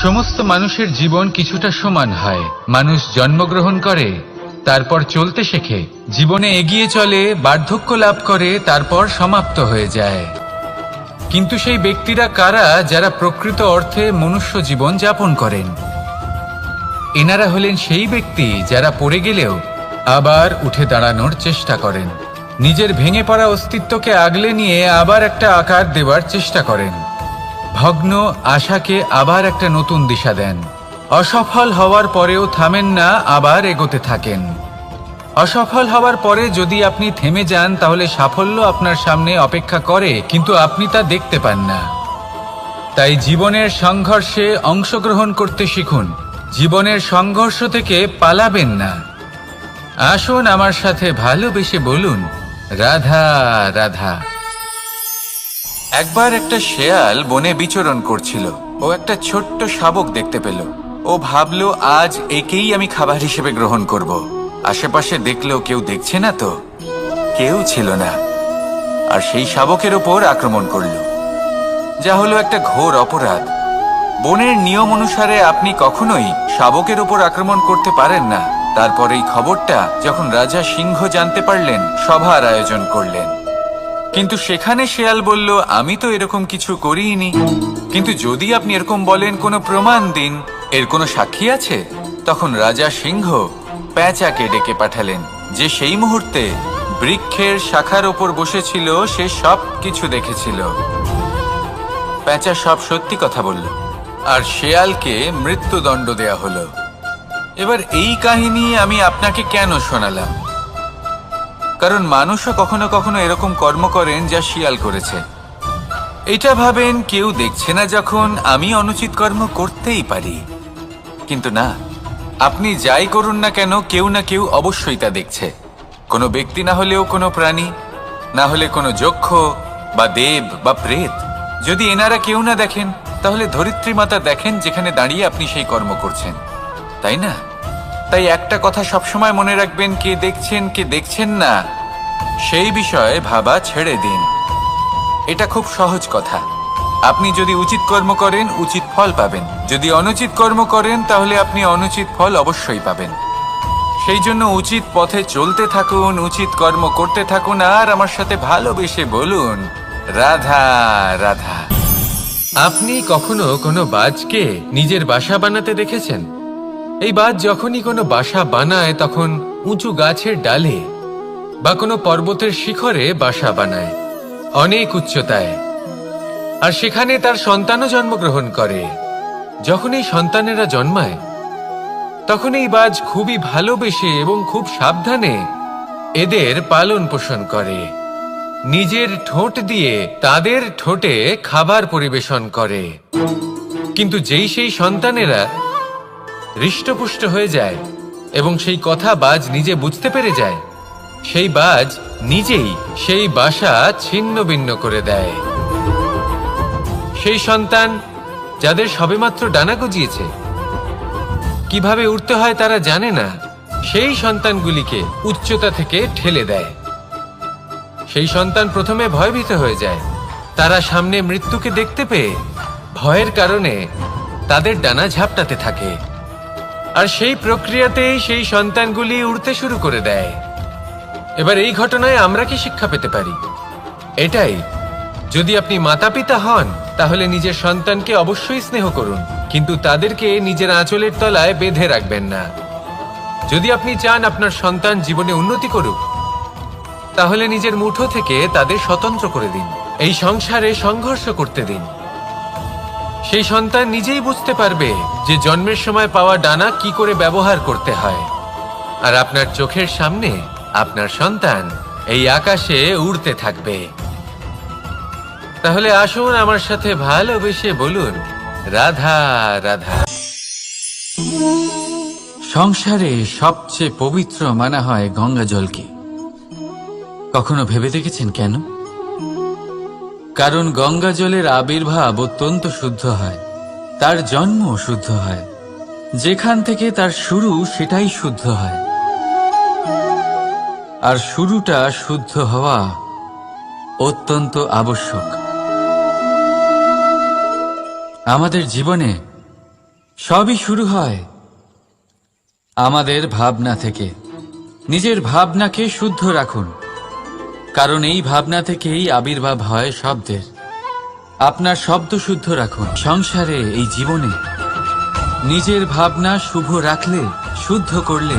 সমস্ত মানুষের জীবন কিছুটা সমান হয়। মানুষ জন্মগ্রহণ করে, তারপর চলতে শেখে, জীবনে এগিয়ে চলে, বার্ধক্য লাভ করে, তারপর সমাপ্ত হয়ে যায়। কিন্তু সেই ব্যক্তিরা কারা যারা প্রকৃত অর্থে মনুষ্য জীবন যাপন করেন? এনারা হলেন সেই ব্যক্তি যারা পড়ে গেলেও আবার উঠে দাঁড়ানোর চেষ্টা করেন, নিজের ভেঙে পড়া অস্তিত্বকে আগলে নিয়ে আবার একটা আকার দেওয়ার চেষ্টা করেন, ভগ্ন আশাকে আবার একটা নতুন দিশা দেন। অসফল হওয়ার পরেও থামেন না, আবার এগোতে থাকেন। অসফল হওয়ার পরে যদি আপনি থেমে যান তাহলে সাফল্য আপনার সামনে অপেক্ষা করে, কিন্তু আপনি তা দেখতে পান না। তাই জীবনের সংঘর্ষে অংশগ্রহণ করতে শিখুন, জীবনের সংঘর্ষ থেকে পালাবেন না। আসুন আমার সাথে ভালোবেসে বলুন, রাধা রাধা। একবার একটা শেয়াল বনে বিচরণ করছিল। ও একটা ছোট্ট শাবক দেখতে পেল। ও ভাবল, আজ একেই আমি খাবার হিসেবে গ্রহণ করব। আশেপাশে দেখলো কেউ দেখছে না, তো কেউ ছিল না, আর সেই শাবকের ওপর আক্রমণ করল, যা হলো একটা ঘোর অপরাধ। বনের নিয়ম অনুসারে আপনি কখনোই শাবকের ওপর আক্রমণ করতে পারেন না। তারপর এই খবরটা যখন রাজা সিংহ জানতে পারলেন, সভার আয়োজন করলেন। কিন্তু সেখানে শেয়াল বলল, আমি তো এরকম কিছু করিনি। কিন্তু যদি আপনি এরকম বলেন, কোনো প্রমাণ দিন, এর কোনো সাক্ষী আছে? তখন রাজা সিংহ পেঁচাকে ডেকে পাঠালেন, যে সেই মুহূর্তে বৃক্ষের শাখার ওপর বসেছিল, সে সব কিছু দেখেছিল। পেঁচা সব সত্যি কথা বলল, আর শেয়ালকে মৃত্যুদণ্ড দেয়া হলো। এবার এই কাহিনী আমি আপনাকে কেন শোনালাম? কারণ মানুষও কখনো কখনো এরকম কর্ম করেন যা শিয়াল করেছে। এটা ভাবেন কেউ দেখছে না, যখন আমি অনুচিত কর্ম করতেই পারি। কিন্তু না, আপনি যাই করুন না কেন, কেউ না কেউ অবশ্যই তা দেখছে। কোনো ব্যক্তি না হলেও কোনো প্রাণী, না হলে কোনো যক্ষ বা দেব বা প্রেত। যদি এনারা কেউ না দেখেন, তাহলে ধরিত্রী মাতা দেখেন, যেখানে দাঁড়িয়ে আপনি সেই কর্ম করছেন, তাই না? তাই একটা কথা সবসময় মনে রাখবেন, কে দেখছেন কে দেখছেন না সেই বিষয়ে ভাবা ছেড়ে দিন। এটা খুব সহজ কথা। আপনি যদি উচিত কর্ম করেন, উচিত ফল পাবেন। যদি অনুচিত কর্ম করেন, তাহলে আপনি অনুচিত ফল অবশ্যই পাবেন। সেই জন্য উচিত পথে চলতে থাকুন, উচিত কর্ম করতে থাকুন, আর আমার সাথে ভালোবেসে বলুন, রাধা রাধা। আপনি কখনো কোনো বাজকে নিজের বাসা বানাতে দেখেছেন? এই বাজ যখনই কোনো বাসা বানায়, তখন উঁচু গাছের ডালে বা কোনো পর্বতের শিখরে বাসা বানায়, অনেক উচ্চতায়, আর সেখানে তার সন্তানও জন্মগ্রহণ করে। যখন এই সন্তানেরা জন্মায়, তখন এই বাজ খুবই ভালোবেসে এবং খুব সাবধানে এদের পালন পোষণ করে। নিজের ঠোঁট দিয়ে তাদের ঠোঁটে খাবার পরিবেশন করে। কিন্তু যেই সেই সন্তানেরা হৃষ্টপুষ্ট হয়ে যায় এবং সেই কথা বাজ নিজে বুঝতে পেরে যায়, সেই বাজ নিজেই সেই বাসা ছিন্ন ভিন্ন করে দেয়। সেই সন্তান যাদের সবেমাত্র ডানা গজিয়েছে, কিভাবে উড়তে হয় তারা জানে না, সেই সন্তানগুলিকে উচ্চতা থেকে ঠেলে দেয়। সেই সন্তান প্রথমে ভয়ভীত হয়ে যায়। তারা সামনে মৃত্যুকে দেখতে পেয়ে ভয়ের কারণে তাদের ডানা ঝাপটাতে থাকে, আর সেই প্রক্রিয়াতেই সেই সন্তানগুলি উড়তে শুরু করে দেয়। এবার এই ঘটনায় আমরা কি শিক্ষা পেতে পারি? এটাই, যদি আপনি মাতা পিতা হন, তাহলে নিজের সন্তানকে অবশ্যই স্নেহ করুন, কিন্তু তাদেরকে নিজের আঁচলের তলায় বেঁধে রাখবেন না। যদি আপনি চান আপনার সন্তান জীবনে উন্নতি করুক, তাহলে নিজের মুঠো থেকে তাদের স্বতন্ত্র করে দিন। এই সংসারে সংঘর্ষ করতে দিন। সেই সন্তান নিজেই বুঝতে পারবে যে জন্মের সময় পাওয়া ডানা কি করে ব্যবহার করতে হয়। আর আপনার চোখের সামনে আপনার সন্তান এই আকাশে উড়তে থাকবে। তাহলে আসুন আমার সাথে ভালোবেসে বলুন, রাধা রাধা। সংসারে সবচেয়ে পবিত্র মানা হয় গঙ্গা জলকে। কখনো ভেবে দেখেছেন কেন? কারণ গঙ্গা জলের আবির্ভাব অত্যন্ত শুদ্ধ হয়, তার জন্ম শুদ্ধ হয়, যেখান থেকে তার শুরু সেটাই শুদ্ধ হয়। আর শুরুটা শুদ্ধ হওয়া অত্যন্ত আবশ্যক। আমাদের জীবনে সবই শুরু হয় আমাদের ভাবনা থেকে। নিজের ভাবনাকে শুদ্ধ রাখুন, কারণ এই ভাবনা থেকেই আবির্ভাব হয় শব্দের। আপনার শব্দ শুদ্ধ রাখুন। সংসারে, এই জীবনে নিজের ভাবনা শুভ রাখলে, শুদ্ধ করলে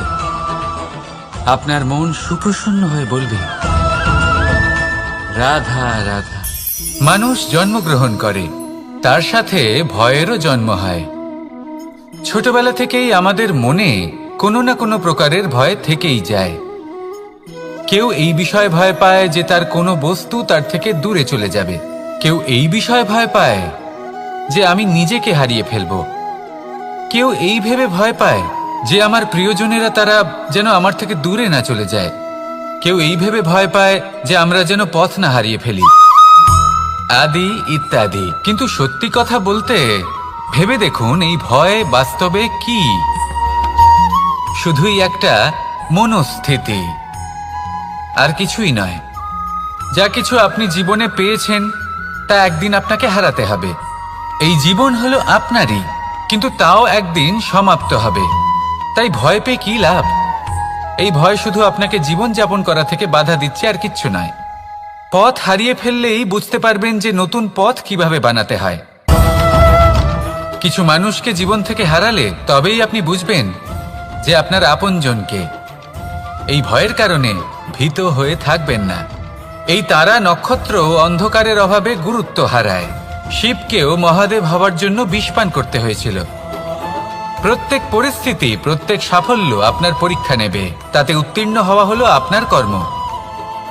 আপনার মন সুপ্রসন্ন হয়ে বলবে, রাধা রাধা। মানুষ জন্মগ্রহণ করে, তার সাথে ভয়েরও জন্ম হয়। ছোটবেলা থেকেই আমাদের মনে কোনো না কোনো প্রকারের ভয় থেকেই যায়। কেউ এই বিষয়ে ভয় পায় যে তার কোনো বস্তু তার থেকে দূরে চলে যাবে। কেউ এই বিষয়ে ভয় পায় যে আমি নিজেকে হারিয়ে ফেলব। কেউ এই ভেবে ভয় পায় যে আমার প্রিয়জনেরা তারা যেন আমার থেকে দূরে না চলে যায়। কেউ এই ভেবে ভয় পায় যে আমরা যেন পথ না হারিয়ে ফেলি, আদি ইত্যাদি। কিন্তু সত্যি কথা বলতে, ভেবে দেখুন এই ভয় বাস্তবে কি? শুধুই একটা মনস্থিতি, আর কিছুই নয়। যা কিছু আপনি জীবনে পেয়েছেন তা একদিন আপনাকে হারাতে হবে। এই জীবন হলো আপনারই, কিন্তু তাও একদিন সমাপ্ত হবে। তাই ভয় পেয়ে কি লাভ? এই ভয় শুধু আপনাকে জীবন যাপন করা থেকে বাধা দিচ্ছে, আর কিচ্ছু নয়। পথ হারিয়ে ফেললেই বুঝতে পারবেন যে নতুন পথ কিভাবে বানাতে হয়। কিছু মানুষকে জীবন থেকে হারালে তবেই আপনি বুঝবেন যে আপনার আপনজনকে। এই ভয়ের কারণে ভীত হয়ে থাকবেন না। এই তারা নক্ষত্র অন্ধকারের অভাবে গুরুত্ব হারায়। শিবকেও মহাদেব হওয়ার জন্য বিষপান করতে হয়েছিল। প্রত্যেক পরিস্থিতি, প্রত্যেক সাফল্য আপনার পরীক্ষা নেবে। তাতে উত্তীর্ণ হওয়া হলো আপনার কর্ম।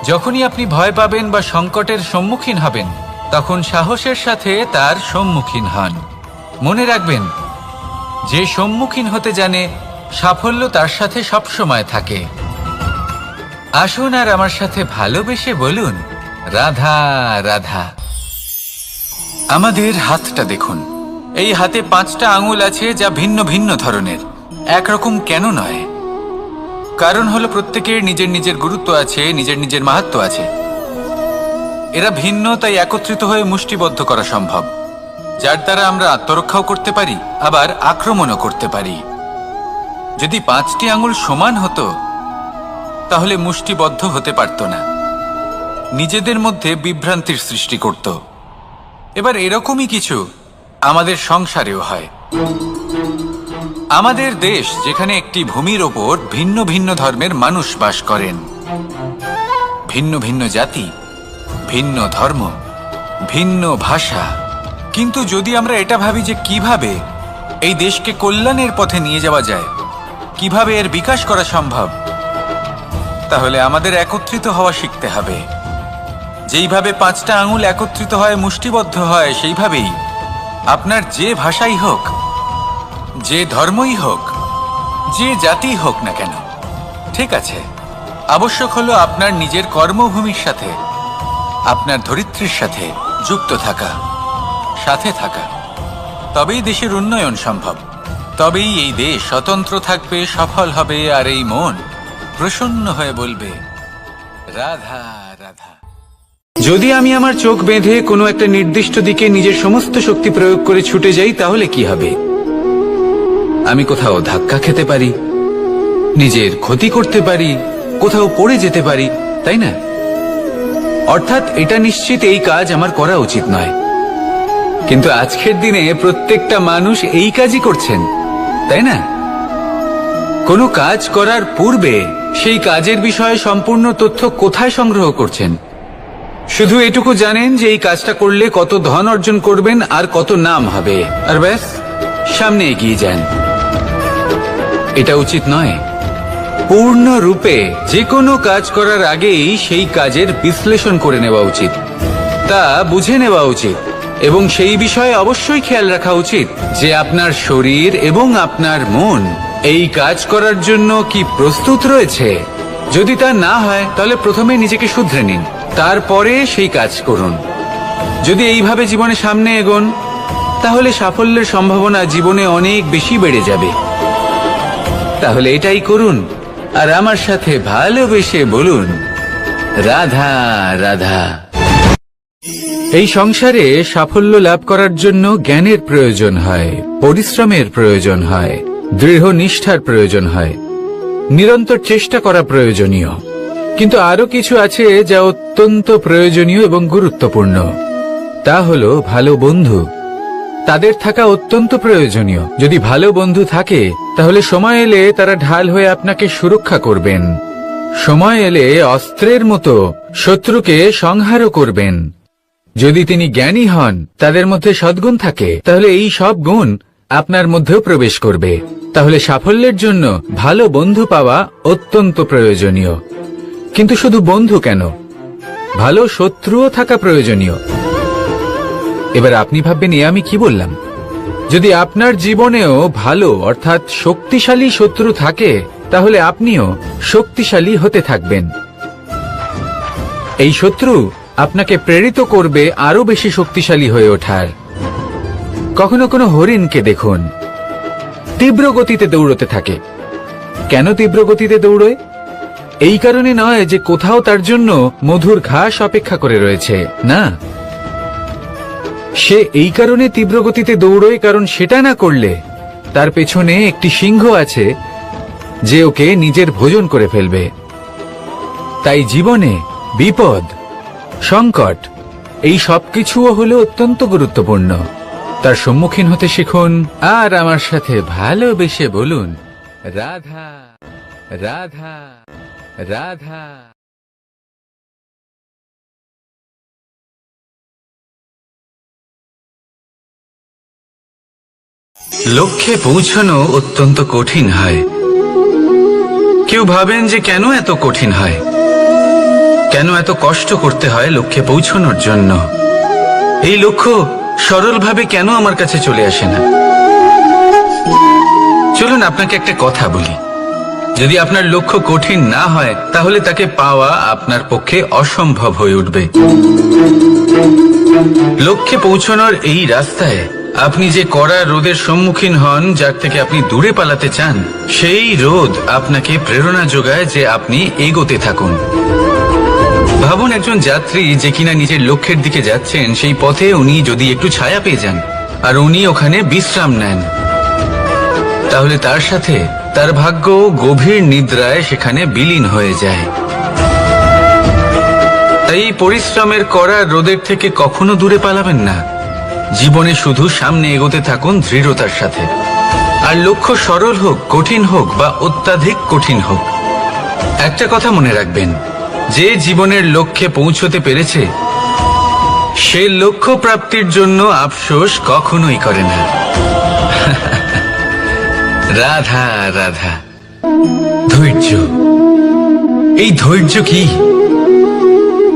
যখনই আপনি ভয় পাবেন বা সংকটের সম্মুখীন হবেন, তখন সাহসের সাথে তার সম্মুখীন হন। মনে রাখবেন, যে সম্মুখীন হতে জানে, সাফল্য তার সাথে সবসময় থাকে। আসুন আর আমার সাথে ভালোবেসে বলুন, রাধা রাধা। আমাদের হাতটা দেখুন। এই হাতে 5টা আঙুল আছে, যা ভিন্ন ভিন্ন ধরনের। একরকম কেন নয়? কারণ হলো প্রত্যেকের নিজের নিজের গুরুত্ব আছে, নিজের নিজের মাহাত্ম্য আছে। এরা ভিন্ন, তাই একত্রিত হয়ে মুষ্টিবদ্ধ করা সম্ভব, যার দ্বারা আমরা আত্মরক্ষাও করতে পারি, আবার আক্রমণও করতে পারি। যদি 5টি আঙুল সমান হতো তাহলে মুষ্টিবদ্ধ হতে পারত না, নিজেদের মধ্যে বিভ্রান্তির সৃষ্টি করত। এবার এরকমই কিছু আমাদের সংসারেও হয়। আমাদের দেশ, যেখানে একটি ভূমির ওপর ভিন্ন ভিন্ন ধর্মের মানুষ বাস করেন, ভিন্ন ভিন্ন জাতি, ভিন্ন ধর্ম, ভিন্ন ভাষা। কিন্তু যদি আমরা এটা ভাবি যে কিভাবে এই দেশকে কল্যাণের পথে নিয়ে যাওয়া যায়, কিভাবে এর বিকাশ করা সম্ভব, তাহলে আমাদের একত্রিত হওয়া শিখতে হবে। যেইভাবে 5টা আঙুল একত্রিত হয়, মুষ্টিবদ্ধ হয়, সেইভাবেই আপনার যে ভাষাই হোক, যে ধর্মই হোক, যে জাতি হোক না কেন, ঠিক আছে, আবশ্যক হলো আপনার নিজের কর্মভূমির সাথে, আপনার ধরিত্রীর সাথে যুক্ত থাকা, সাথে থাকা। তবেই দেশের উন্নয়ন সম্ভব। তবেই এই দেশ স্বতন্ত্র থাকবে, সফল হবে, আর এই মন প্রসন্ন হয়ে বলবে, রাধা রাধা। যদি আমি আমার চোখ বেঁধে কোনো একটা নির্দিষ্ট দিকে নিজের সমস্ত শক্তি প্রয়োগ করে ছুটে যাই, তাহলে কি হবে? আমি কোথাও ধাক্কা খেতে পারি, নিজের ক্ষতি করতে পারি, কোথাও পড়ে যেতে পারি, তাই না? অর্থাৎ এটা নিশ্চিত এই কাজ আমার করা উচিত নয়। কিন্তু আজকের দিনে প্রত্যেকটা মানুষ এই কাজই করছেন, তাই না? কোনো কাজ করার পূর্বে সেই কাজের বিষয়ে সম্পূর্ণ তথ্য কোথায় সংগ্রহ করছেন? শুধু এটুকু জানেন যে এই কাজটা করলে কত ধন অর্জন করবেন আর কত নাম হবে, আর ব্যাস সামনে এগিয়ে যান। এটা উচিত নয়। পূর্ণরূপে যে কোনো কাজ করার আগেই সেই কাজের বিশ্লেষণ করে নেওয়া উচিত, তা বুঝে নেওয়া উচিত, এবং সেই বিষয়ে অবশ্যই খেয়াল রাখা উচিত যে আপনার শরীর এবং আপনার মন এই কাজ করার জন্য কি প্রস্তুত রয়েছে। যদি তা না হয়, তাহলে প্রথমে নিজেকে শুধরে নিন, তারপরে সেই কাজ করুন। যদি এইভাবে জীবনে সামনে এগোন, তাহলে সাফল্যের সম্ভাবনা জীবনে অনেক বেশি বেড়ে যাবে। তাহলে এটাই করুন, আর আমার সাথে ভালোবেসে বলুন, রাধা রাধা। এই সংসারে সাফল্য লাভ করার জন্য জ্ঞানের প্রয়োজন হয়, পরিশ্রমের প্রয়োজন হয়, দৃঢ় নিষ্ঠার প্রয়োজন হয়, নিরন্তর চেষ্টা করা প্রয়োজনীয়। কিন্তু আরো কিছু আছে যা অত্যন্ত প্রয়োজনীয় এবং গুরুত্বপূর্ণ। তা হলো ভালো বন্ধু। তাদের থাকা অত্যন্ত প্রয়োজনীয়। যদি ভালো বন্ধু থাকে তাহলে সময় এলে তারা ঢাল হয়ে আপনাকে সুরক্ষা করবেন। সময় এলে অস্ত্রের মতো শত্রুকে সংহারও করবেন। যদি তিনি জ্ঞানী হন, তাদের মধ্যে সদ্গুণ থাকে, তাহলে এই সব গুণ আপনার মধ্যেও প্রবেশ করবে। তাহলে সাফল্যের জন্য ভালো বন্ধু পাওয়া অত্যন্ত প্রয়োজনীয়। কিন্তু শুধু বন্ধু কেন, ভালো শত্রুও থাকা প্রয়োজনীয়। এবার আপনি ভাববেন, এ আমি কি বললাম? যদি আপনার জীবনেও ভালো অর্থাৎ শক্তিশালী শত্রু থাকে, তাহলে আপনিও শক্তিশালী হতে থাকবেন। এই শত্রু আপনাকে প্রেরিত করবে আরো বেশি শক্তিশালী হয়ে ওঠার। কখনো কোনো হরিণকে দেখুন, তীব্র গতিতে দৌড়তে থাকে। কেন তীব্র গতিতে দৌড়য়? এই কারণে নয় যে কোথাও তার জন্য মধুর ঘাস অপেক্ষা করে রয়েছে, না। সে এই কারণে তীব্র গতিতে দৌড়য় কারণ সেটা না করলে তার পেছনে একটি সিংহ আছে যে ওকে নিজের ভোজন করে ফেলবে। তাই জীবনে বিপদ, সংকট, এই সবকিছুও হলো অত্যন্ত গুরুত্বপূর্ণ। তার সম্মুখীন হতে শিখুন আর আমার সাথে ভালোবেসে বলুন, রাধা রাধা রাধা। লক্ষ্যে পৌঁছানো অত্যন্ত কঠিন হয়। কেউ ভাবেন যে কেন এত কঠিন হয়, কেন এত কষ্ট করতে হয় লক্ষ্যে পৌঁছানোর জন্য। এই লক্ষ্য সরলভাবে কেন আমার কাছে চলে আসে না? চলুন আপনাকে একটা কথা বলি, যদি আপনার লক্ষ্য কঠিন না হয় তাহলে তাকে পাওয়া আপনার পক্ষে অসম্ভব হয়ে উঠবে। লক্ষ্যে পৌঁছানোর এই রাস্তায় আপনি যে কড়া রোদের সম্মুখীন হন, যার থেকে আপনি দূরে পালাতে চান, সেই রোদ আপনাকে প্রেরণা যোগায় যে আপনি এগোতে থাকুন। ভাবুন একজন যাত্রী যে কিনা নিজের লক্ষ্যের দিকে যাচ্ছেন, সেই পথে উনি যদি একটু ছায়া পেয়ে যান আর উনি ওখানে বিশ্রাম নেন, তাহলে তার সাথে তার ভাগ্য গভীর নিদ্রায় সেখানে বিলীন হয়ে যায়। তাই পরিশ্রমের কড়া রোদের থেকে কখনো দূরে পালাবেন না। জীবনে শুধু সামনে এগোতে থাকুন দৃঢ়তার সাথে। আর লক্ষ্য সরল হোক, কঠিন হোক বা অত্যাধিক কঠিন হোক, একটা কথা মনে রাখবেন, যে জীবনের লক্ষ্যে পৌঁছতে পেরেছে সে লক্ষ্য প্রাপ্তির জন্য আফসোস কখনোই করে না। রাধা রাধা। ধৈর্য, এই ধৈর্য কি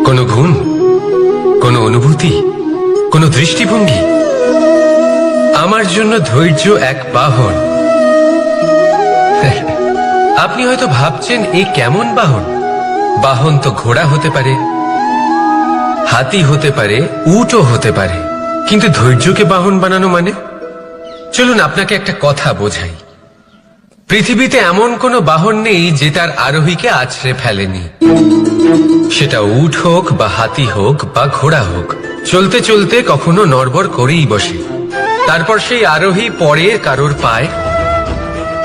কোনো গুণ, কোনো অনুভূতি, কোনো দৃষ্টিভঙ্গি? আমার জন্য ধৈর্য এক বাহন। আপনি হয়তো ভাবছেন, এ কেমন বাহন? বাহন তো ঘোড়া হতে পারে, হাতি হতে পারে, উটও হতে পারে, কিন্তু ধৈর্যকে বাহন বানানো মানে? চলুন আপনাকে একটা কথা বোঝাই। পৃথিবীতে এমন কোনো বাহন নেই যে তার আরোহীকে আছড়ে ফেলেনি। সেটা উট হোক বা হাতি হোক বা ঘোড়া হোক, চলতে চলতে কখনো নড়বড় করেই বসে। তারপর সেই আরোহী পড়ে কারোর পায়,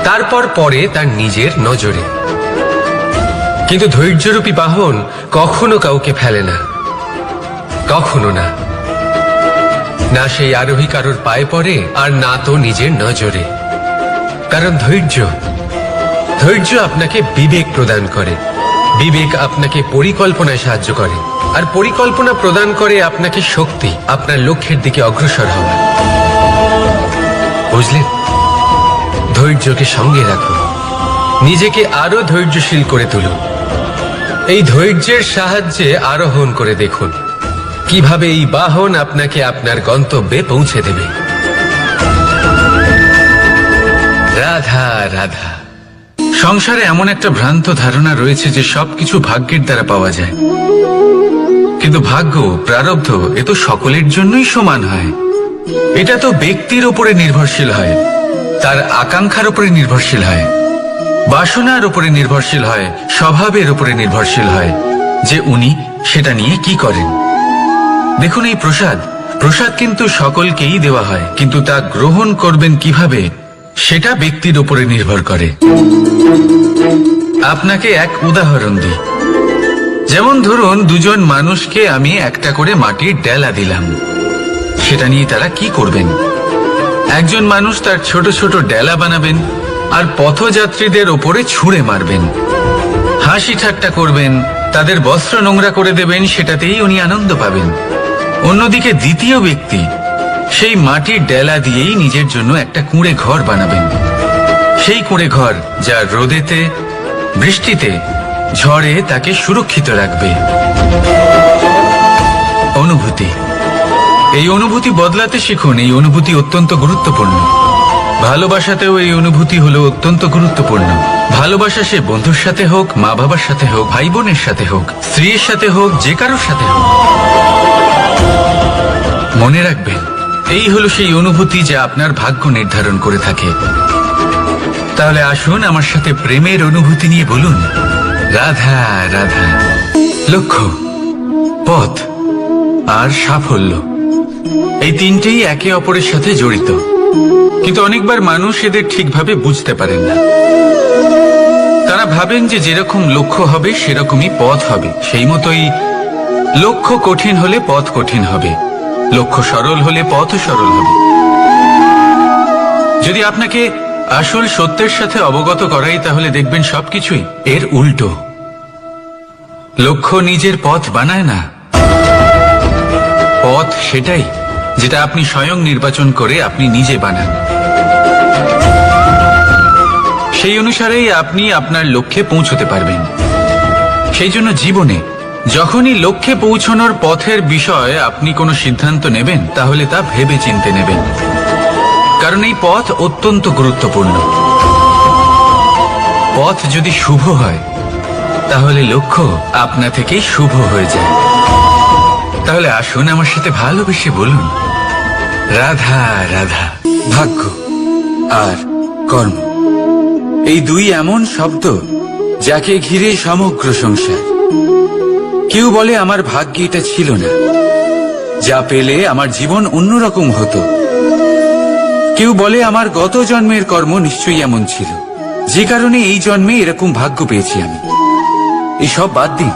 তারপর পড়ে তার নিজের নজরে। কিন্তু ধৈর্যরূপী বাহন কখনো কাউকে ফেলে না, কখনো না। না সেই আরোহী কারোর পায়ে পড়ে আর না তো নিজের নজরে। কারণ ধৈর্য আপনাকে বিবেক প্রদান করে, বিবেক আপনাকে পরিকল্পনায় সাহায্য করে, আর পরিকল্পনা প্রদান করে আপনাকে শক্তি, আপনার লক্ষ্যের দিকে অগ্রসর হওয়া। বুঝলেন? ধৈর্যকে সঙ্গে রাখুন, নিজেকে আরো ধৈর্যশীল করে তুলুন। এই ধৈর্যের সাহায্যে আরোহণ করে দেখুন কিভাবে এই বাহন আপনাকে আপনার গন্তব্যে পৌঁছে দেবে। রাধা রাধা। সংসারে এমন একটা ভ্রান্ত ধারণা রয়েছে যে সবকিছু ভাগ্যের দ্বারা পাওয়া যায়, কিন্তু ভাগ্য, প্রারব্ধ এ তো সকলের জন্যই সমান হয়। এটা তো ব্যক্তির উপরে নির্ভরশীল হয়, তার আকাঙ্ক্ষার উপরে নির্ভরশীল হয়, বাসনার উপরে নির্ভরশীল হয়, স্বভাবের উপরে নির্ভরশীল হয় যে উনি সেটা নিয়ে কি করেন। দেখুন, এই প্রসাদ প্রসাদ কিন্তু সকলকেই দেওয়া হয়, কিন্তু তা গ্রহণ করবেন কিভাবে সেটা ব্যক্তির উপরে নির্ভর করে। আপনাকে এক উদাহরণ দিই। যেমন ধরুন, দুজন মানুষকে আমি একটা করে মাটির ডেলা দিলাম, সেটা নিয়ে তারা কি করবেন? একজন মানুষ তার ছোট ছোট ডেলা বানাবেন আর পথযাত্রীদের ওপরে ছুঁড়ে মারবেন, হাসি ঠাট্টা করবেন, তাদের বস্ত্র নোংরা করে দেবেন, সেটাতেই উনি আনন্দ পাবেন। অন্যদিকে দ্বিতীয় ব্যক্তি সেই মাটির ডেলা দিয়েই নিজের জন্য একটা কুঁড়ে ঘর বানাবেন। সেই কুঁড়ে ঘর যা রোদেতে, বৃষ্টিতে, ঝড়ে তাকে সুরক্ষিত রাখবে। অনুভূতি, এই অনুভূতি বদলাতে শিখুন। এই অনুভূতি অত্যন্ত গুরুত্বপূর্ণ। ভালোবাসাতেও এই অনুভূতি হলো অত্যন্ত গুরুত্বপূর্ণ। ভালোবাসা সে বন্ধুর সাথে হোক, মা বাবার সাথে হোক, ভাই বোনের সাথে হোক, স্ত্রীর সাথে হোক, যে কারোর সাথে হোক। মনে রাখবেন, এই হলো সেই অনুভূতি যা আপনার ভাগ্য নির্ধারণ করে থাকে। তাহলে আসুন আমার সাথে প্রেমের অনুভূতি নিয়ে বলুন, রাধা রাধা। লক্ষ্য, পথ আর সাফল্য, এই তিনটেই একে অপরের সাথে জড়িত, কিন্তু অনেকবার মানুষ এদের ঠিকভাবে বুঝতে পারেন না। তারা ভাবেন যে যেরকম লক্ষ্য হবে সেরকমই পথ হবে, সেই মতোই লক্ষ্য কঠিন হলে পথ কঠিন হবে, লক্ষ্য সরল হলে পথও সরল হবে। যদি আপনাকে আসল সত্যের সাথে অবগত করাই, তাহলে দেখবেন সবকিছুই এর উল্টো। লক্ষ্য নিজের পথ বানায় না, পথ সেটাই যেটা আপনি স্বয়ং নির্বাচন করে আপনি নিজে বানান। সেই অনুসারেই আপনি আপনার লক্ষ্যে পৌঁছতে পারবেন। সেই জন্য জীবনে যখনই লক্ষ্যে পৌঁছানোর পথের বিষয়ে আপনি কোনো সিদ্ধান্ত নেবেন, তাহলে তা ভেবে চিন্তে নেবেন, কারণ এই পথ অত্যন্ত গুরুত্বপূর্ণ। পথ যদি শুভ হয়, তাহলে লক্ষ্য আপনা থেকেই শুভ হয়ে যায়। তাহলে আসুন আমার সাথে ভালোবেসে বলুন, রাধা রাধা। ভাগ্য আর কর্ম, এই দুই এমন শব্দ যাকে ঘিরে সমগ্র সংসার। কেউ বলে আমার ভাগ্যে এটা ছিল না, যা পেলে আমার জীবন অন্যরকম হতো। কেউ বলে আমার গত জন্মের কর্ম নিশ্চয়ই এমন ছিল, যে কারণে এই জন্মে এরকম ভাগ্য পেয়েছি আমি। এসব বাদ দিন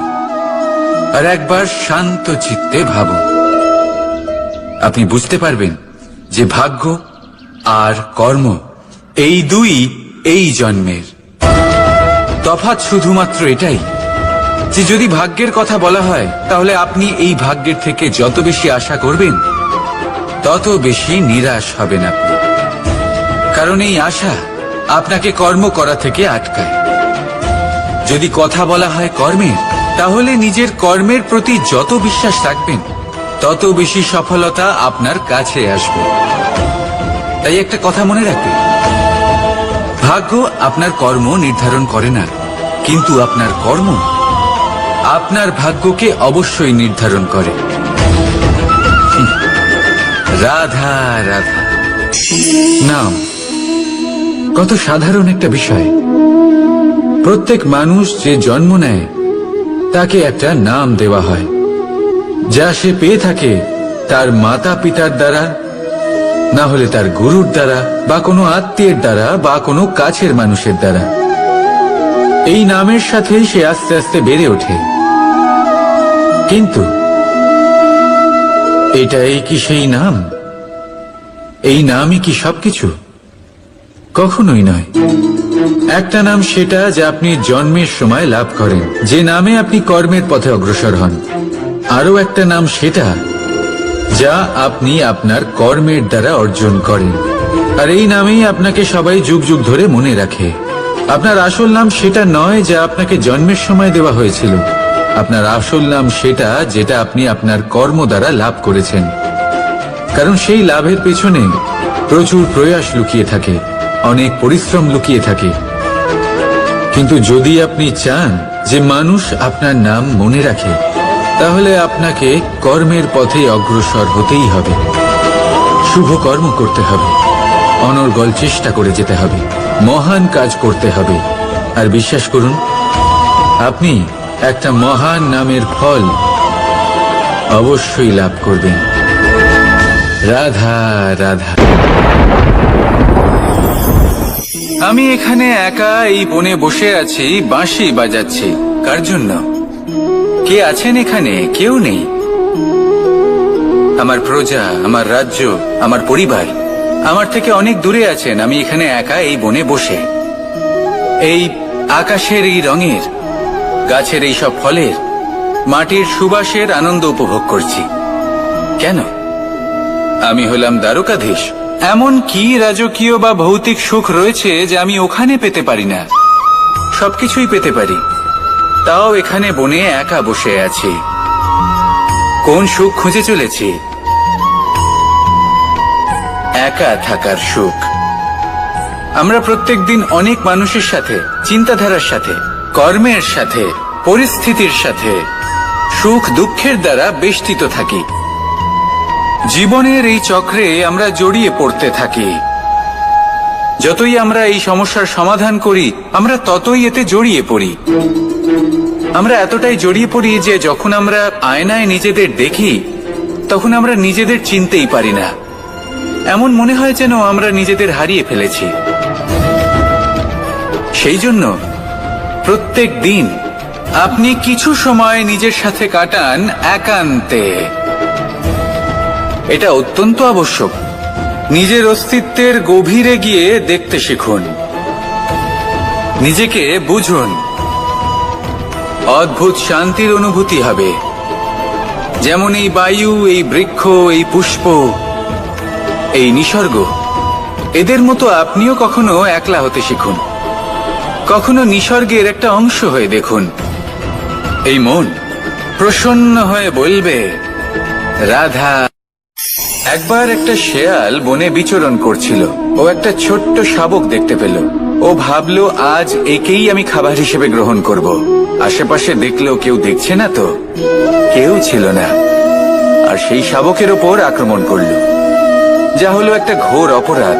আর একবার শান্ত চিত্তে ভাবুন। আপনি বুঝতে পারবেন যে ভাগ্য আর কর্ম এই দুই এই জন্মের। তফাৎ শুধুমাত্র এটাই যে যদি ভাগ্যের কথা বলা হয়, তাহলে আপনি এই ভাগ্যের থেকে যত বেশি আশা করবেন, তত বেশি নিরাশ হবেন আপনি, কারণ এই আশা আপনাকে কর্ম করা থেকে আটকায়। যদি কথা বলা হয় কর্মের, তাহলে নিজের কর্মের প্রতি যত বিশ্বাস রাখবেন, তত বেশি সফলতা আপনার কাছে আসবে। তাই একটা কথা মনে রাখবেন, ভাগ্য আপনার কর্ম নির্ধারণ করে না, কিন্তু আপনার কর্ম আপনার ভাগ্যকে অবশ্যই নির্ধারণ করে। রাধা রাধা। নাম কত সাধারণ একটা বিষয়। প্রত্যেক মানুষ যে জন্ম নেয়, তাকে একটা নাম দেওয়া হয়, যা সে পেয়ে থাকে তার মাতা পিতার দ্বারা, না হলে তার গুরুর দ্বারা, বা কোনো আত্মীয়ের দ্বারা, বা কোনো কাছের মানুষের দ্বারা। এই নামের সাথেই সে আস্তে আস্তে বেড়ে ওঠে। কিন্তু এটাই কি সেই নাম? এই নামই কি সবকিছু? কখনোই নয়। একটা নাম সেটা যা আপনি জন্মের সময় লাভ করেন, যে নামে আপনি কর্মের পথে অগ্রসর হন। আরো একটা নাম সেটা যা আপনি আপনার কর্মের দ্বারা অর্জন করেন, আর এই নামেই আপনাকে সবাই যুগ যুগ ধরে মনে রাখে। আপনার আসল নাম সেটা নয় যা আপনাকে জন্মের সময় দেওয়া হয়েছিল। আপনার আসল নাম সেটা যেটা আপনি আপনার কর্ম দ্বারা লাভ করেছেন, কারণ সেই লাভের পেছনে প্রচুর প্রয়াস লুকিয়ে থাকে, অনেক পরিশ্রম লুকিয়ে থাকে। কিন্তু যদি আপনি চান যে মানুষ আপনার নাম মনে রাখে, তাহলে আপনাকে কর্মের পথে অগ্রসর হতেই হবে, শুভ কর্ম করতে হবে, অনর্গল চেষ্টা করে যেতে হবে, মহান কাজ করতে হবে। আর বিশ্বাস করুন, আপনি একটা মহান নামের ফল অবশ্যই লাভ করবেন। রাধা রাধা। আমি এখানে একা এই বনে বসে আছি, বাঁশি বাজাচ্ছি। কার জন্য? কে আছেন এখানে? কেউ নেই। আমার প্রজা, আমার রাজ্য, আমার পরিবার আমার থেকে অনেক দূরে আছেন। আমি এখানে একা এই বনে বসে এই আকাশের এই রঙের, গাছের এই সব ফলের, মাটির সুবাসের আনন্দ উপভোগ করছি। কেন? আমি হলাম দ্বারকাধীশ। এমন কি রাজকীয় বা ভৌতিক সুখ রয়েছে যে আমি ওখানে পেতে পারি না? সবকিছুই পেতে পারি, তাও এখানে বনে একা বসে আছি। কোন সুখ খুঁজে চলেছি? একা থাকার সুখ। আমরা প্রত্যেকদিন অনেক মানুষের সাথে, চিন্তাধারার সাথে, কর্মের সাথে, পরিস্থিতির সাথে, সুখ দুঃখের দ্বারা বেষ্টিত থাকি। জীবনের এই চক্রে আমরা জড়িয়ে পড়তে থাকি। যতই আমরা এই সমস্যার সমাধান করি, আমরা ততই এতে জড়িয়ে পড়ি। আমরা এতটাই জড়িয়ে পড়ি যে যখন আমরা আয়নায় নিজেদের দেখি, তখন আমরা নিজেদের চিনতেই পারি না। এমন মনে হয় যেন আমরা নিজেদের হারিয়ে ফেলেছি। সেই জন্য প্রত্যেক দিন আপনি কিছু সময় নিজের সাথে কাটান একান্তে। এটা অত্যন্ত আবশ্যক। নিজের অস্তিত্বের গভীরে গিয়ে দেখতে শিখুন, নিজেকে বুঝুন। অদ্ভুত শান্তির অনুভূতি হবে। যেমন এই বায়ু, এই বৃক্ষ, এই পুষ্প, এই নিসর্গ, এদের মতো আপনিও কখনো একলা হতে শিখুন। কখনো নিসর্গের একটা অংশ হয়ে দেখুন। এই মন প্রসন্ন হয়ে বলবে, রাধা। একবার একটা শেয়াল বনে বিচরণ করছিল। ও একটা ছোট্ট শাবক দেখতে পেল। ও ভাবলো, আজ একেই আমি খাবার হিসেবে গ্রহণ করব। আশেপাশে দেখলো কেউ দেখছে না তো, কেউ ছিল না। আর সেই শাবকের ওপর আক্রমণ করলো, যা হলো একটা ঘোর অপরাধ।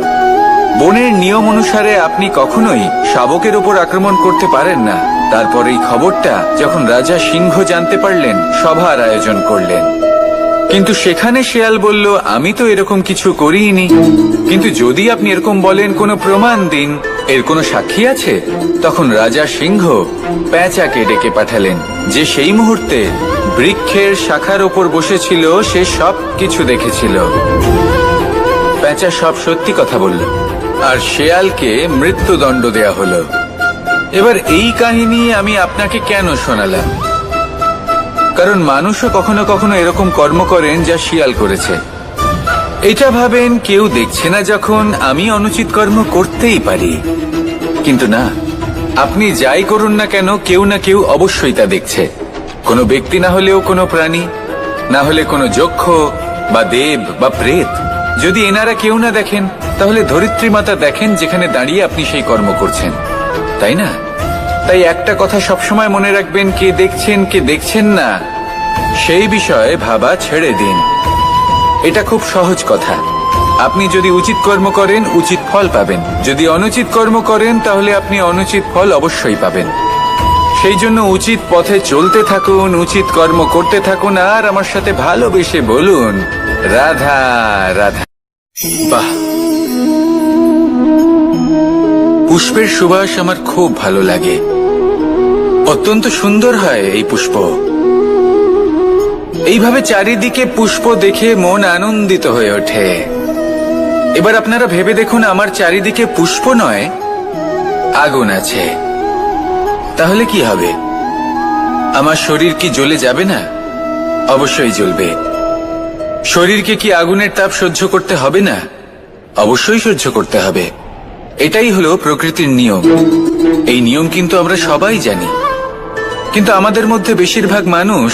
বনের নিয়ম অনুসারে আপনি কখনোই শাবকের ওপর আক্রমণ করতে পারেন না। তারপর এই খবরটা যখন রাজা সিংহ জানতে পারলেন, সভার আয়োজন করলেন। কিন্তু সেখানে শেয়াল বলল, আমি তো এরকম কিছু করিনি। কিন্তু যদি আপনি এরকম বলেন, কোনো প্রমাণ দিন, এর কোনো সাক্ষী আছে? তখন রাজা সিংহ পেঁচাকে ডেকে পাঠালেন, যে সেই মুহূর্তে বৃক্ষের শাখার ওপর বসেছিল। সে সব কিছু দেখেছিল। পেঁচা সব সত্যি কথা বলল, আর শেয়ালকে মৃত্যুদণ্ড দেয়া হলো। এবার এই কাহিনী আমি আপনাকে কেন শোনালাম? কারণ মানুষও কখনো কখনো এরকম কর্ম করেন যা শিয়াল করেছে। এটা ভাবেন কেউ দেখছে না, যখন আমি অনুচিত কর্ম করতেই পারি। কিন্তু না, আপনি যাই করুন না কেন, কেউ না কেউ অবশ্যই তা দেখছে। কোনো ব্যক্তি না হলেও কোনো প্রাণী, না হলে কোনো যক্ষ বা দেব বা প্রেত। যদি এনারা কেউ না দেখেন, তাহলে ধরিত্রী মাতা দেখেন, যেখানে দাঁড়িয়ে আপনি সেই কর্ম করছেন, তাই না? তাই একটা কথা সবসময় মনে রাখবেন, কে দেখছেন কে দেখছেন না সেই বিষয়ে ভাবা ছেড়ে দিন। এটা খুব সহজ কথা। আপনি যদি উচিত কর্ম করেন, উচিত ফল পাবেন। যদি অনুচিত কর্ম করেন, তাহলে আপনি অনুচিত ফল অবশ্যই পাবেন। সেই জন্য উচিত পথে চলতে থাকুন, উচিত কর্ম করতে থাকুন, আর আমার সাথে ভালোবেসে বলুন, রাধা রাধা। বাহ, পুষ্পের সুবাস আমার খুব ভালো লাগে। অত্যন্ত সুন্দর হয় এই পুষ্প। এইভাবে চারিদিকে পুষ্প দেখে মন আনন্দিত হয়ে ওঠে। এবার আপনারা ভেবে দেখুন, আমার চারিদিকে পুষ্প নয়, আগুন আছে। তাহলে কি হবে? আমার শরীর কি জ্বলে যাবে না? অবশ্যই জ্বলবে। শরীরকে কি আগুনের তাপ সহ্য করতে হবে না? অবশ্যই সহ্য করতে হবে। এটাই হলো প্রকৃতির নিয়ম। এই নিয়ম কিন্তু আমরা সবাই জানি, কিন্তু আমাদের মধ্যে বেশিরভাগ মানুষ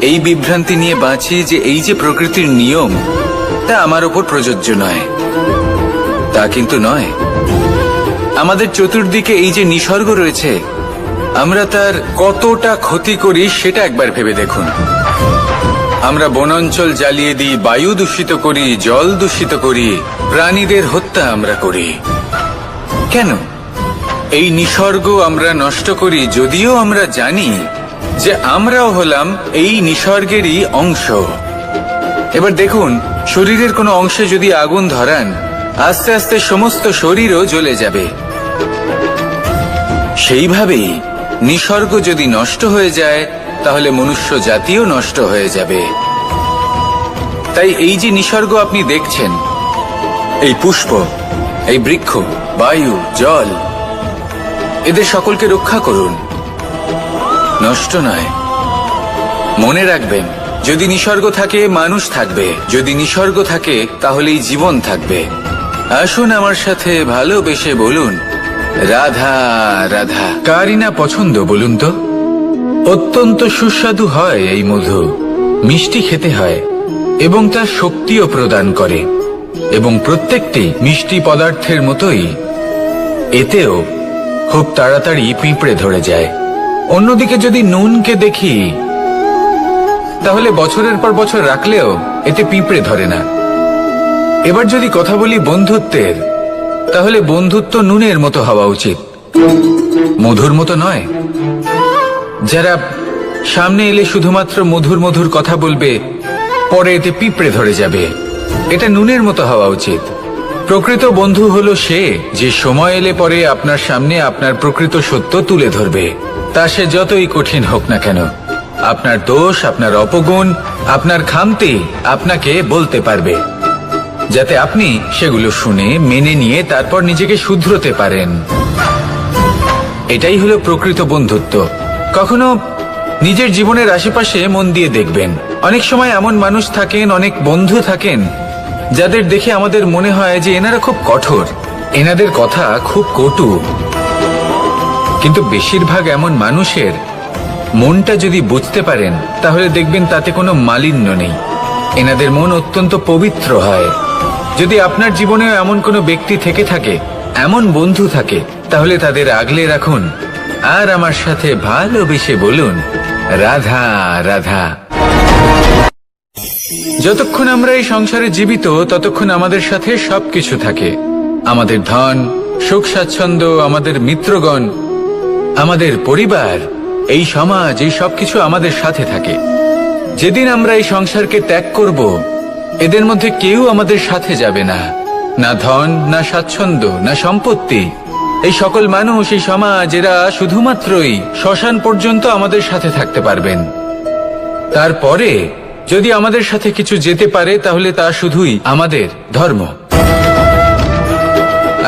এই বিভ্রান্তি নিয়ে বাঁচি যে এই যে প্রকৃতির নিয়ম, তা আমার ওপর প্রযোজ্য নয়। তা কিন্তু নয়। আমাদের চতুর্দিকে এই যে নিসর্গ রয়েছে, আমরা তার কতটা ক্ষতি করি সেটা একবার ভেবে দেখুন। আমরা বনাঞ্চল জ্বালিয়ে দিই, বায়ু দূষিত করি, জল দূষিত করি, প্রাণীদের হত্যা আমরা করি। কেন? এই নিসর্গ আমরা নষ্ট করি, যদিও আমরা জানি যে আমরাও হলাম এই নিসর্গেরই অংশ। এবার দেখুন, শরীরের কোনো অংশে যদি আগুন ধরান, আস্তে আস্তে সমস্ত শরীরও জ্বলে যাবে। সেইভাবেই নিসর্গ যদি নষ্ট হয়ে যায়, তাহলে মনুষ্য জাতিও নষ্ট হয়ে যাবে। তাই এই যে নিসর্গ আপনি দেখছেন, এই পুষ্প, এই বৃক্ষ, বায়ু, জল, এদের সকলকে রক্ষা করুন, নষ্ট নয়। মনে রাখবেন, যদি নিসর্গ থাকে মানুষ থাকবে, যদি নিসর্গ থাকে তাহলেই জীবন থাকবে। আসুন আমার সাথে ভালোবেসে বলুন, রাধা রাধা। কারই না পছন্দ বলুন তো? অত্যন্ত সুস্বাদু হয় এই মধু, মিষ্টি খেতে হয় এবং তা শক্তিও প্রদান করে, এবং প্রত্যেকটি মিষ্টি পদার্থের মতোই এতেও খুব তাড়াতাড়ি পিঁপড়ে ধরে যায়। অন্যদিকে যদি নুনকে দেখি, তাহলে বছরের পর বছর রাখলেও এতে পিঁপড়ে ধরে না। এবার যদি কথা বলি বন্ধুত্বের, তাহলে বন্ধুত্ব নুনের মতো হওয়া উচিত, মধুর মতো নয়। যারা সামনে এলে শুধুমাত্র মধুর মধুর কথা বলবে, পরে এতে পিঁপড়ে ধরে যাবে, এটা নুনের মতো হওয়া উচিত। প্রকৃত বন্ধু হলো সে, যে সময় এলে পরে আপনার সামনে আপনার প্রকৃত সত্য তুলে ধরবে, তা সে যতই কঠিন হোক না কেন। আপনার দোষ, আপনার অপগুণ, আপনার খামতি আপনাকে বলতে পারবে, যাতে আপনি সেগুলো শুনে মেনে নিয়ে তারপর নিজেকে শুধরোতে পারেন। এটাই হলো প্রকৃত বন্ধুত্ব। কখনো নিজের জীবনের আশেপাশে মন দিয়ে দেখবেন, অনেক সময় এমন মানুষ থাকেন, অনেক বন্ধু থাকেন, যাদের দেখে আমাদের মনে হয় যে এনারা খুব কঠোর, এনাদের কথা খুব কটু। কিন্তু বেশিরভাগ এমন মানুষের মনটা যদি বুঝতে পারেন, তাহলে দেখবেন তাতে কোনো মালিন্য নেই, এনাদের মন অত্যন্ত পবিত্র হয়। যদি আপনার জীবনেও এমন কোনো ব্যক্তি থেকে থাকে, এমন বন্ধু থাকে, তাহলে তাদের আগলে রাখুন আর আমার সাথে ভালোবেসে বলুন, রাধা রাধা। যতক্ষণ আমরা এই সংসারে জীবিত, ততক্ষণ আমাদের সাথে সবকিছু থাকে, আমাদের ধন, সুখ স্বাচ্ছন্দ্য, আমাদের মিত্রগণ, আমাদের পরিবার, এই সমাজ, এই সবকিছু আমাদের সাথে থাকে। যেদিন আমরা এই সংসারকে ত্যাগ করব, এদের মধ্যে কেউ আমাদের সাথে যাবে না, না ধন, না স্বাচ্ছন্দ্য, না সম্পত্তি। এই সকল মানুষ, এই সমাজ, এরা শুধুমাত্রই শ্মশান পর্যন্ত আমাদের সাথে থাকতে পারবেন। তারপরে যদি আমাদের সাথে কিছু যেতে পারে, তাহলে তা শুধুই আমাদের ধর্ম।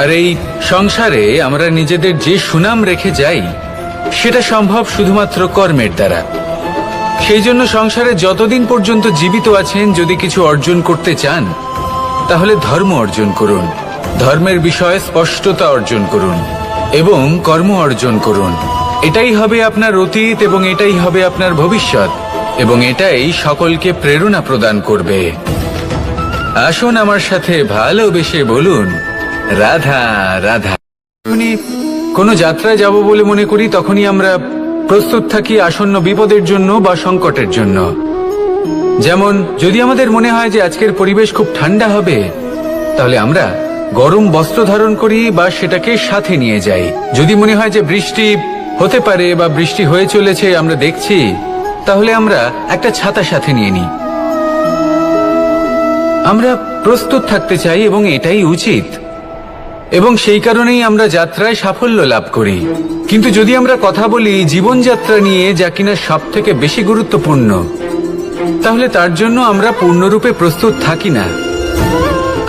আর এই সংসারে আমরা নিজেদের যে সুনাম রেখে যাই, সেটা সম্ভব শুধুমাত্র কর্মের দ্বারা। সেই জন্য সংসারে যতদিন পর্যন্ত জীবিত আছেন, যদি কিছু অর্জন করতে চান, তাহলে ধর্ম অর্জন করুন, ধর্মের বিষয়ে স্পষ্টতা অর্জন করুন এবং কর্ম অর্জন করুন। এটাই হবে আপনার অতীত এবং এটাই হবে আপনার ভবিষ্যৎ, এবং এটাই সকলকে প্রেরণা প্রদান করবে। আসুন আমার সাথে ভালোবেসে বলুন, রাধা রাধা। যখনই কোনো যাত্রায় যাব বলে মনে করি, তখনই আমরা প্রস্তুত থাকি আসন্ন বিপদের জন্য বা সংকটের জন্য। যেমন যদি আমাদের মনে হয় যে আজকের পরিবেশ খুব ঠান্ডা হবে, তাহলে আমরা গরম বস্ত্র ধারণ করি বা সেটাকে সাথে নিয়ে যাই। যদি মনে হয় যে বৃষ্টি হতে পারে বা বৃষ্টি হয়ে চলেছে, আমরা দেখছি, তাহলে আমরা একটা ছাতা সাথে নিয়ে নিই। আমরা প্রস্তুত থাকতে চাই এবং এটাই উচিত, এবং সেই কারণেই আমরা যাত্রায় সাফল্য লাভ করি। কিন্তু যদি আমরা কথা বলি জীবনযাত্রা নিয়ে, যা কিনা সব থেকে বেশি গুরুত্বপূর্ণ, তাহলে তার জন্য আমরা পূর্ণরূপে প্রস্তুত থাকি না।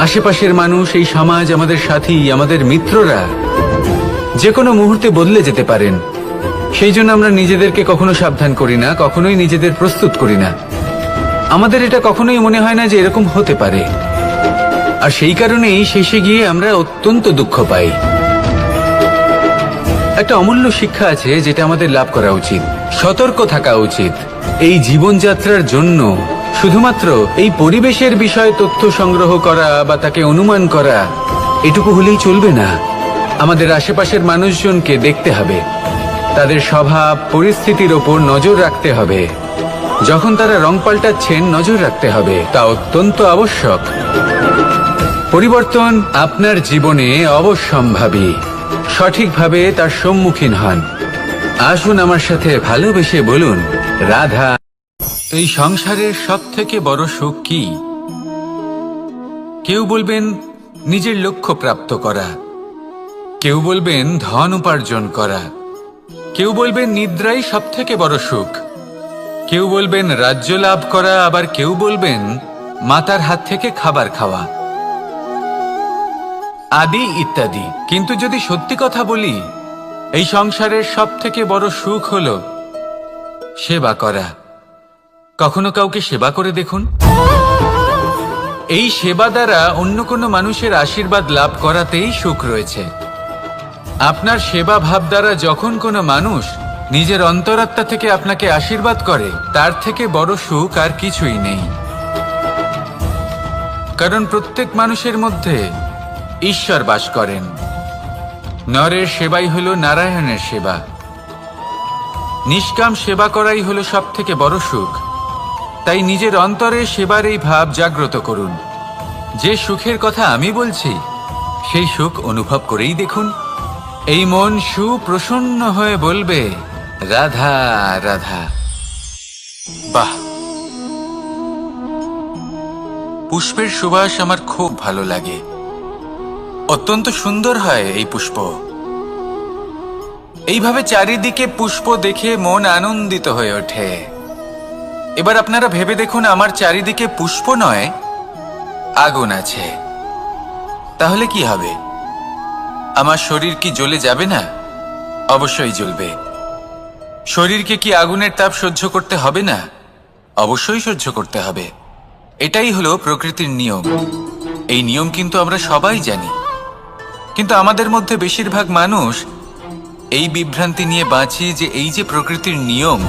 আশেপাশের মানুষ, এই সমাজ, আমাদের সাথী, আমাদের মিত্ররা যে কোনো মুহূর্তে বদলে যেতে পারেন। সেই জন্য আমরা নিজেদেরকে কখনো সাবধান করি না, কখনোই নিজেদের প্রস্তুত করি না। আমাদের এটা কখনোই মনে হয় না যে এরকম হতে পারে, আর সেই কারণেই শেষে গিয়ে আমরা অত্যন্ত দুঃখ পাই। একটা অমূল্য শিক্ষা আছে যেটা আমাদের লাভ করা উচিত, সতর্ক থাকা উচিত। এই জীবনযাত্রার জন্য শুধুমাত্র এই পরিবেশের বিষয়ে তথ্য সংগ্রহ করা বা তাকে অনুমান করা, এটুকু হলেই চলবে না। আমাদের আশেপাশের মানুষজনকে দেখতে হবে, তাদের স্বভাব, পরিস্থিতির ওপর নজর রাখতে হবে। যখন তারা রং পাল্টাচ্ছেন, নজর রাখতে হবে, তা অত্যন্ত আবশ্যক। পরিবর্তন আপনার জীবনে অবশ্যম্ভাবী, সঠিকভাবে তার সম্মুখীন হন। আসুন আমার সাথে ভালোবেসে বলুন, রাধা। এই সংসারের সব থেকে বড় সুখ কি? কেউ বলবেন নিজের লক্ষ্য প্রাপ্ত করা, কেউ বলবেন ধন উপার্জন করা, কেউ বলবেন নিদ্রাই সব থেকে বড় সুখ, কেউ বলবেন রাজ্য লাভ করা, আবার কেউ বলবেন মাতার হাত থেকে খাবার খাওয়া, আদি ইত্যাদি। কিন্তু যদি সত্যি কথা বলি, এই সংসারের সব থেকে বড় সুখ হল সেবা করা। কখনো কাউকে সেবা করে দেখুন। এই সেবা দ্বারা অন্য কোনো মানুষের আশীর্বাদ লাভ করাতেই সুখ রয়েছে। আপনার সেবা ভাব দ্বারা যখন কোনো মানুষ নিজের অন্তরাত্মা থেকে আপনাকে আশীর্বাদ করে, তার থেকে বড় সুখ আর কিছুই নেই। কারণ প্রত্যেক মানুষের মধ্যে ঈশ্বর বাস করেন। নরের সেবাই হলো নারায়ণের সেবা। নিষ্কাম সেবা করাই হলো সব থেকে বড় সুখ। তাই নিজের অন্তরে সেবার এই ভাব জাগ্রত করুন। যে সুখের কথা আমি বলছি, সেই সুখ অনুভব করেই দেখুন। এই মন সুপ্রসন্ন হয়ে বলবে, রাধা রাধা। বাহ, পুষ্পের সুবাস আমার খুব ভালো লাগে। অত্যন্ত সুন্দর হয় এই পুষ্প। এইভাবে চারিদিকে পুষ্প দেখে মন আনন্দিত হয়ে ওঠে। এবার আপনারা ভেবে দেখুন, আমার চারিদিকে পুষ্প নয়, আগুন আছে। তাহলে কি হবে? আমার শরীর কি জ্বলে যাবে না? অবশ্যই জ্বলবে। শরীরকে কি আগুনের তাপ সহ্য করতে হবে না? অবশ্যই সহ্য করতে হবে। এটাই হলো প্রকৃতির নিয়ম। এই নিয়ম কিন্তু আমরা সবাই জানি, কিন্তু আমাদের মধ্যে বেশিরভাগ মানুষ এই বিভ্রান্তি নিয়ে বাঁচি যে এই যে প্রকৃতির নিয়ম,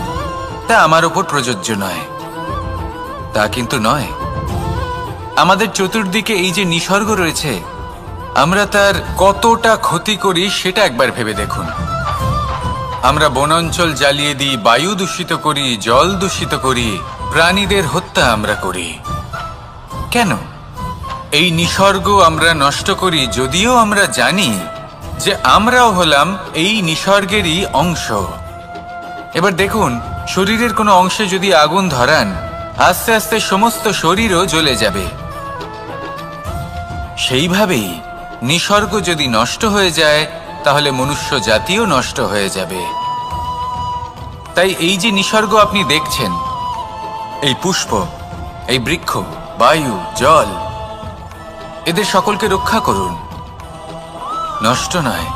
তা আমার ওপর প্রযোজ্য নয়। তা কিন্তু নয়। আমাদের চতুর্দিকে এই যে নিসর্গ রয়েছে, আমরা তার কতটা ক্ষতি করি সেটা একবার ভেবে দেখুন। আমরা বনাঞ্চল জ্বালিয়ে দিই, বায়ু দূষিত করি, জল দূষিত করি, প্রাণীদের হত্যা আমরা করি। কেন? এই নিসর্গ আমরা নষ্ট করি, যদিও আমরা জানি যে আমরাও হলাম এই নিসর্গেরই অংশ। এবার দেখুন, শরীরের কোনো অংশে যদি আগুন ধরান, আস্তে আস্তে সমস্ত শরীরও জ্বলে যাবে। সেইভাবেই নিসর্গ যদি নষ্ট হয়ে যায়, তাহলে মনুষ্য জাতিও নষ্ট হয়ে যাবে। তাই এই যে নিসর্গ আপনি দেখছেন, এই পুষ্প, এই বৃক্ষ, বায়ু, জল, এদের সকলকে রক্ষা করুন, নষ্ট নয়।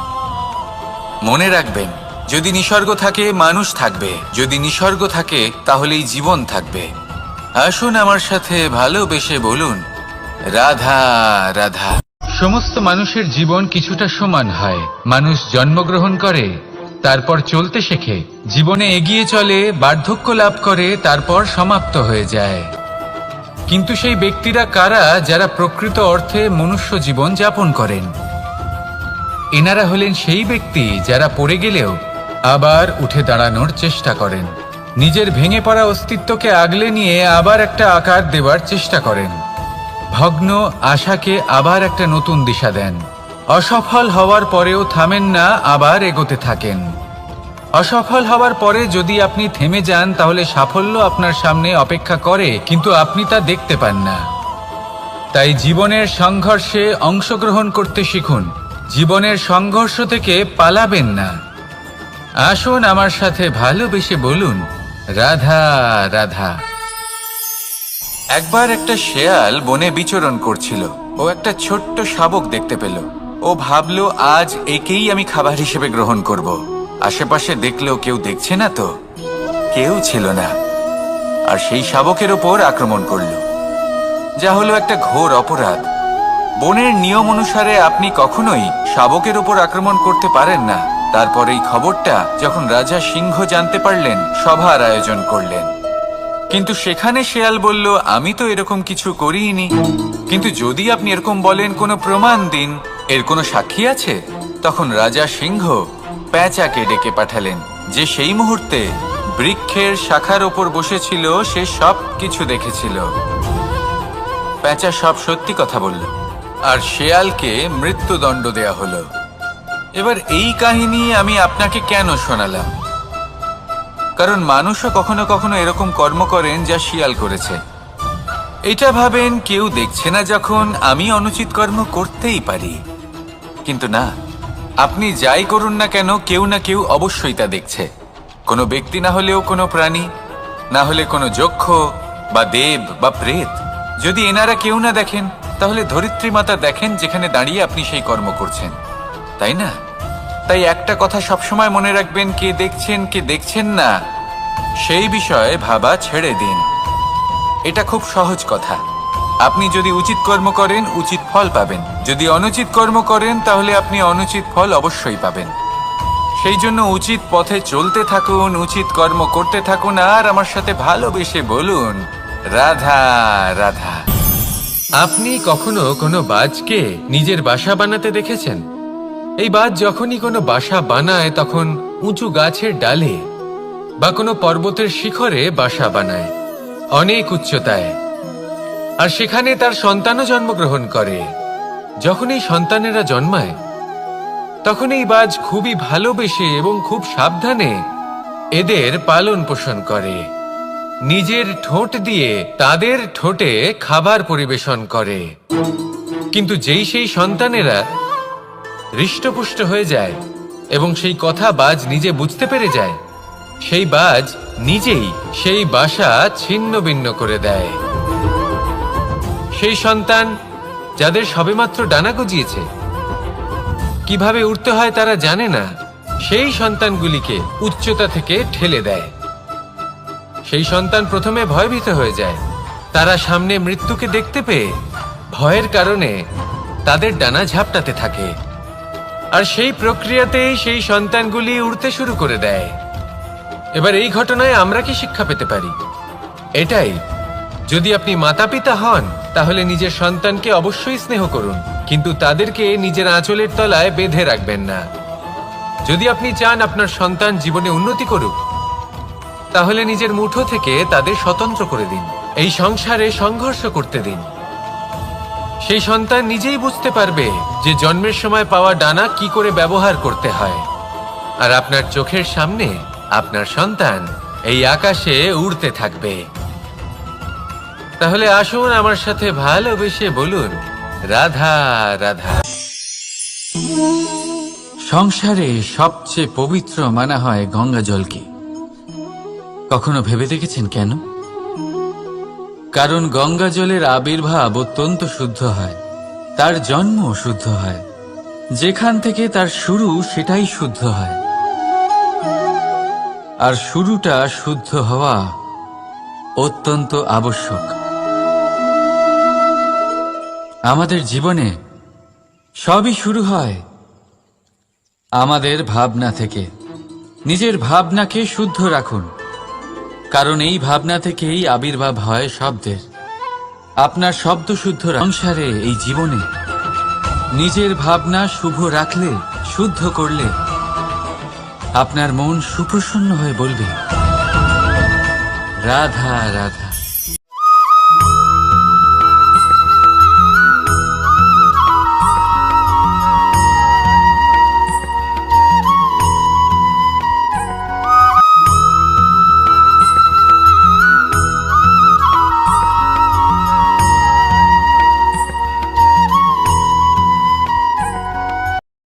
মনে রাখবেন, যদি নিসর্গ থাকে মানুষ থাকবে, যদি নিসর্গ থাকে তাহলেই জীবন থাকবে। আসুন আমার সাথে ভালোবেসে বলুন, রাধা রাধা। সমস্ত মানুষের জীবন কিছুটা সমান হয়। মানুষ জন্মগ্রহণ করে, তারপর চলতে শেখে, জীবনে এগিয়ে চলে, বার্ধক্য লাভ করে, তারপর সমাপ্ত হয়ে যায়। কিন্তু সেই ব্যক্তিরা কারা যারা প্রকৃত অর্থে মনুষ্য জীবন যাপন করেন? এনারা হলেন সেই ব্যক্তি যারা পড়ে গেলেও আবার উঠে দাঁড়ানোর চেষ্টা করেন, নিজের ভেঙে পড়া অস্তিত্বকে আগলে নিয়ে আবার একটা আকার দেওয়ার চেষ্টা করেন, ভগ্ন আশাকে আবার একটা নতুন দিশা দেন। অসফল হওয়ার পরেও থামেন না, আবার এগোতে থাকেন। অসফল হওয়ার পরে যদি আপনি থেমে যান, তাহলে সাফল্য আপনার সামনে অপেক্ষা করে, কিন্তু আপনি তা দেখতে পান না। তাই জীবনের সংঘর্ষে অংশগ্রহণ করতে শিখুন। জীবনের সংঘর্ষ থেকে পালাবেন না। আসুন আমার সাথে ভালোবেসে বলুন, রাধা রাধা। একবার একটা শেয়াল বনে বিচরণ করছিল। ও একটা ছোট্ট শাবক দেখতে পেল। ও ভাবলো, আজ একেই আমি খাবার হিসেবে গ্রহণ করব। আশেপাশে দেখলেও কেউ দেখছে না তো, কেউ ছিল না। আর সেই শাবকের ওপর আক্রমণ করল, যা হলো একটা ঘোর অপরাধ। বনের নিয়ম অনুসারে আপনি কখনোই শাবকের ওপর আক্রমণ করতে পারেন না। তারপর এই খবরটা যখন রাজা সিংহ জানতে পারলেন, সভার আয়োজন করলেন। কিন্তু সেখানে শেয়াল বলল, আমি তো এরকম কিছু করিনি। কিন্তু যদি আপনি এরকম বলেন, কোনো প্রমাণ দিন, এর কোনো সাক্ষী আছে? তখন রাজা সিংহ পেঁচাকে ডেকে পাঠালেন, যে সেই মুহূর্তে বৃক্ষের শাখার ওপর বসেছিল। সে সব কিছু দেখেছিল। পেঁচা সব সত্যি কথা বলল, আর শেয়ালকে মৃত্যুদণ্ড দেয়া হলো। এবার এই কাহিনী আমি আপনাকে কেন শোনালাম? কারণ মানুষও কখনো কখনো এরকম কর্ম করেন যা শিয়াল করেছে। এটা ভাবেন কেউ দেখছে না যখন আমি অনুচিত কর্ম করতেই পারি, কিন্তু না, আপনি যাই করুন না কেন কেউ না কেউ অবশ্যই তা দেখছে। কোনো ব্যক্তি না হলেও কোনো প্রাণী, না হলে কোনো যক্ষ বা দেব বা প্রেত। যদি এনারা কেউ না দেখেন তাহলে ধরিত্রী মাতা দেখেন যেখানে দাঁড়িয়ে আপনি সেই কর্ম করছেন, তাই না? তাই একটা কথা সবসময় মনে রাখবেন, কে দেখছেন কে দেখছেন না সেই বিষয়ে ভাবা ছেড়ে দিন। এটা খুব সহজ কথা। আপনি যদি উচিত কর্ম করেন উচিত ফল পাবেন, যদি অনুচিত কর্ম করেন তাহলে আপনি অনুচিত ফল অবশ্যই পাবেন। সেই জন্য উচিত পথে চলতে থাকুন, উচিত কর্ম করতে থাকুন, আর আমার সাথে ভালোবেসে বলুন রাধা রাধা। আপনি কখনো কোনো বাজকে নিজের বাসা বানাতে দেখেছেন? এই বাজ যখনই কোনো বাসা বানায় তখন উঁচু গাছের ডালে বা কোনো পর্বতের শিখরে বাসা বানায়, অনেক উচ্চতায়, আর সেখানে তার সন্তানও জন্মগ্রহণ করে। যখন এই সন্তানেরা জন্মায় তখন এই বাজ খুবই ভালোবেসে এবং খুব সাবধানে এদের পালন পোষণ করে। নিজের ঠোঁট দিয়ে তাদের ঠোঁটে খাবার পরিবেশন করে। কিন্তু যেই সেই সন্তানেরা হৃষ্টপুষ্ট হয়ে যায় এবং সেই কথা বাজ নিজে বুঝতে পেরে যায়, সেই বাজ নিজেই সেই বাসা ছিন্ন ভিন্ন করে দেয়। সেই সন্তান যাদের সবেমাত্র ডানা গজিয়েছে, কিভাবে উঠতে হয় তারা জানে না, সেই সন্তানগুলিকে উচ্চতা থেকে ঠেলে দেয়। সেই সন্তান প্রথমে ভয়ভীত হয়ে যায়। তারা সামনে মৃত্যুকে দেখতে পেয়ে ভয়ের কারণে তাদের ডানা ঝাপটাতে থাকে, আর সেই প্রক্রিয়াতেই সেই সন্তানগুলি উড়তে শুরু করে দেয়। এবার এই ঘটনায় আমরা কি শিক্ষা পেতে পারি? এটাই, যদি আপনি মাতা পিতা হন তাহলে নিজের সন্তানকে অবশ্যই স্নেহ করুন, কিন্তু তাদেরকে নিজের আঁচলের তলায় বেঁধে রাখবেন না। যদি আপনি চান আপনার সন্তান জীবনে উন্নতি করুক, তাহলে নিজের মুঠো থেকে তাদের স্বতন্ত্র করে দিন, এই সংসারে সংঘর্ষ করতে দিন। সেই সন্তান নিজেই বুঝতে পারবে যে জন্মের সময় পাওয়া ডানা কি করে ব্যবহার করতে হয়। আর আপনার চোখের সামনে আপনার সন্তান এই আকাশে উড়তে থাকবে। তাহলে আসুন আমার সাথে ভালোবেসে বলুন রাধা রাধা। সংসারে সবচেয়ে পবিত্র মানা হয় গঙ্গা জলকে। কখনো ভেবে দেখেছেন কেন? কারণ গঙ্গা জলের আবির্ভাব অত্যন্ত শুদ্ধ হয়, তার জন্ম শুদ্ধ হয়, যেখান থেকে তার শুরু সেটাই শুদ্ধ হয়। আর শুরুটা শুদ্ধ হওয়া অত্যন্ত আবশ্যক। আমাদের জীবনে সবই শুরু হয় আমাদের ভাবনা থেকে। নিজের ভাবনাকে শুদ্ধ রাখুন, কারণ এই ভাবনা থেকেই আবির্ভাব হয় শব্দের। আপনার শব্দ শুদ্ধ সংসারে, এই জীবনে নিজের ভাবনা শুভ রাখলে, শুদ্ধ করলে আপনার মন সুপ্রসন্ন হয়ে বলবে রাধা রাধা।